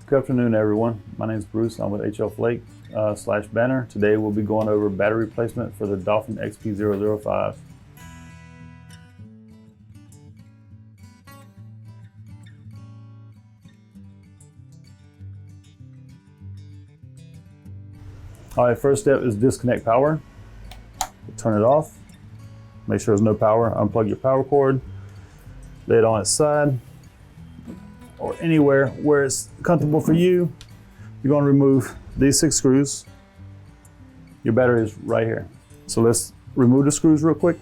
Good afternoon, everyone. My name is Bruce. I'm with HL Flake / Banner. Today we'll be going over battery replacement for the Dolphin XP005. All right, first step is disconnect power. Turn it off. Make sure there's no power. Unplug your power cord. Lay it on its side or anywhere where it's comfortable for you. You're going to remove these 6 screws. Your battery is right here. So let's remove the screws real quick.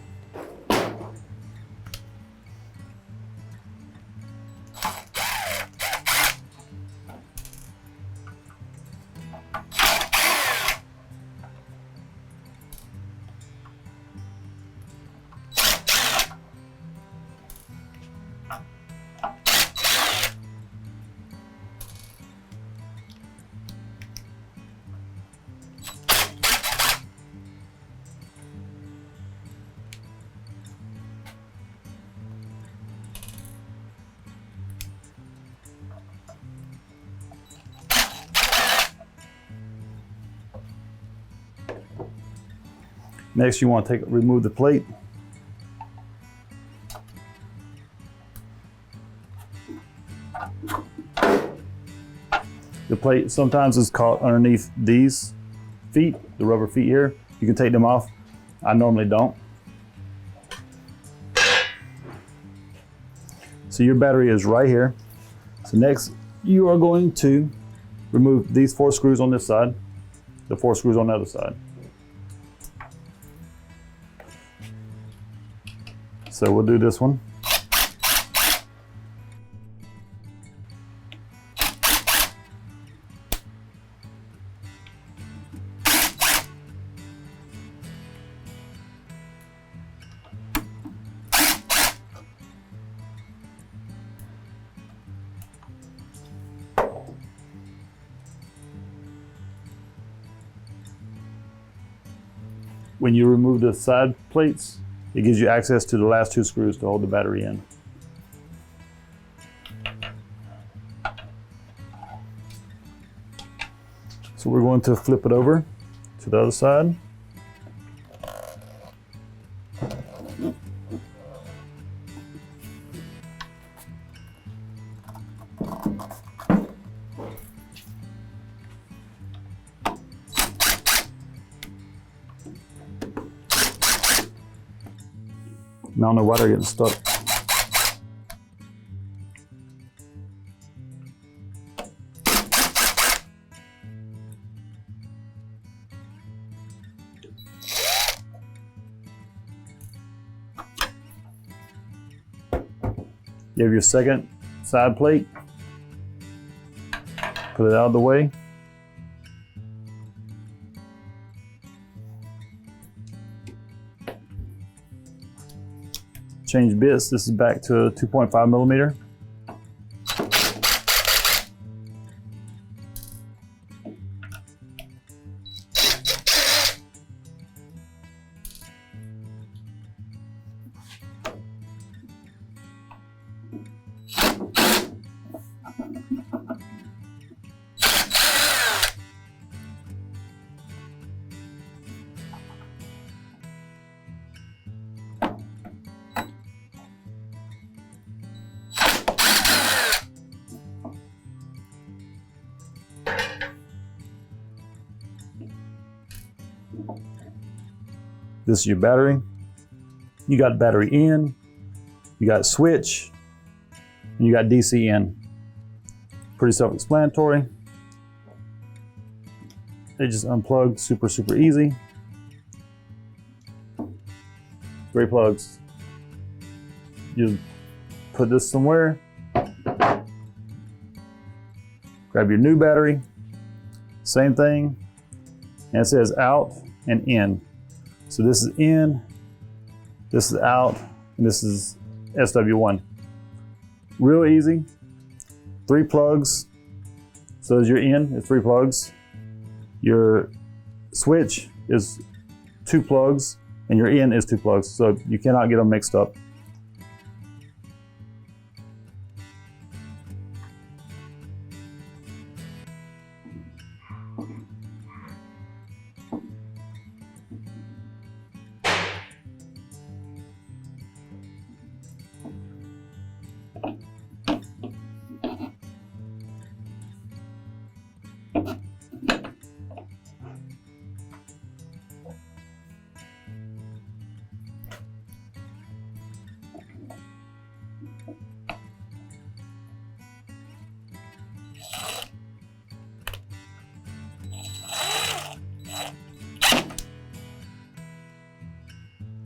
Next, you want to remove the plate. The plate sometimes is caught underneath these feet, the rubber feet here. You can take them off. I normally don't. So your battery is right here. So next, you are going to remove these 4 screws on this side, the 4 screws on the other side. So we'll do this one. When you remove the side plates, it gives you access to the last 2 screws to hold the battery in. So we're going to flip it over to the other side. Now the water getting stuck. You have your second side plate. Put it out of the way. Change bits. This is back to 2.5 millimeter. This is your battery. You got battery in, you got switch, and you got DC in. Pretty self-explanatory. They just unplug super easy. 3 plugs. You put this somewhere. Grab your new battery. Same thing. And it says out and in. So this is in, this is out, and this is SW1. Real easy. 3 plugs. So as your in is 3 plugs. Your switch is 2 plugs, and your in is 2 plugs. So you cannot get them mixed up.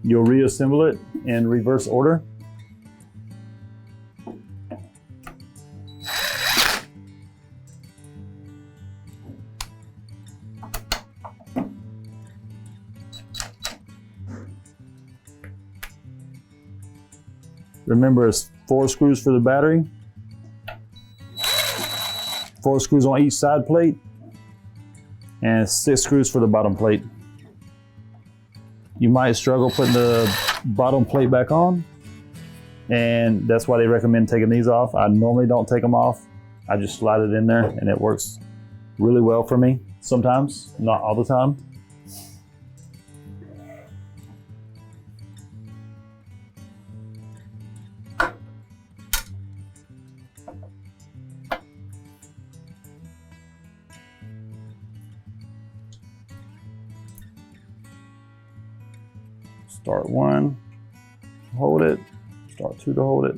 You'll reassemble it in reverse order. Remember, it's 4 screws for the battery, 4 screws on each side plate, and 6 screws for the bottom plate. You might struggle putting the bottom plate back on, and that's why they recommend taking these off. I normally don't take them off. I just slide it in there, and it works really well for me sometimes, not all the time. Start 1, hold it, start 2 to hold it.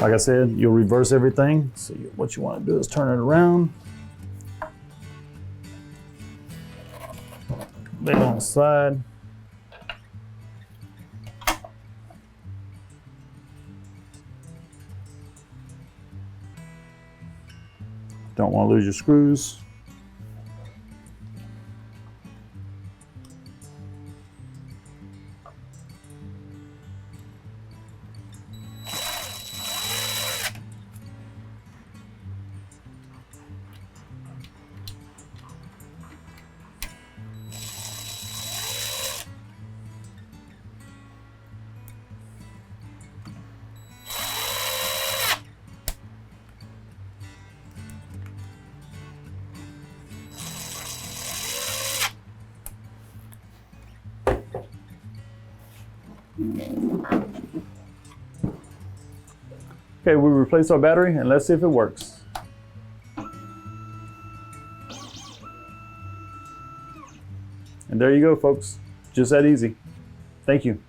Like I said, you'll reverse everything. So what you want to do is turn it around. Lay it on the side. Don't want to lose your screws. Okay, we replace our battery and let's see if it works. And there you go, folks. Just that easy. Thank you.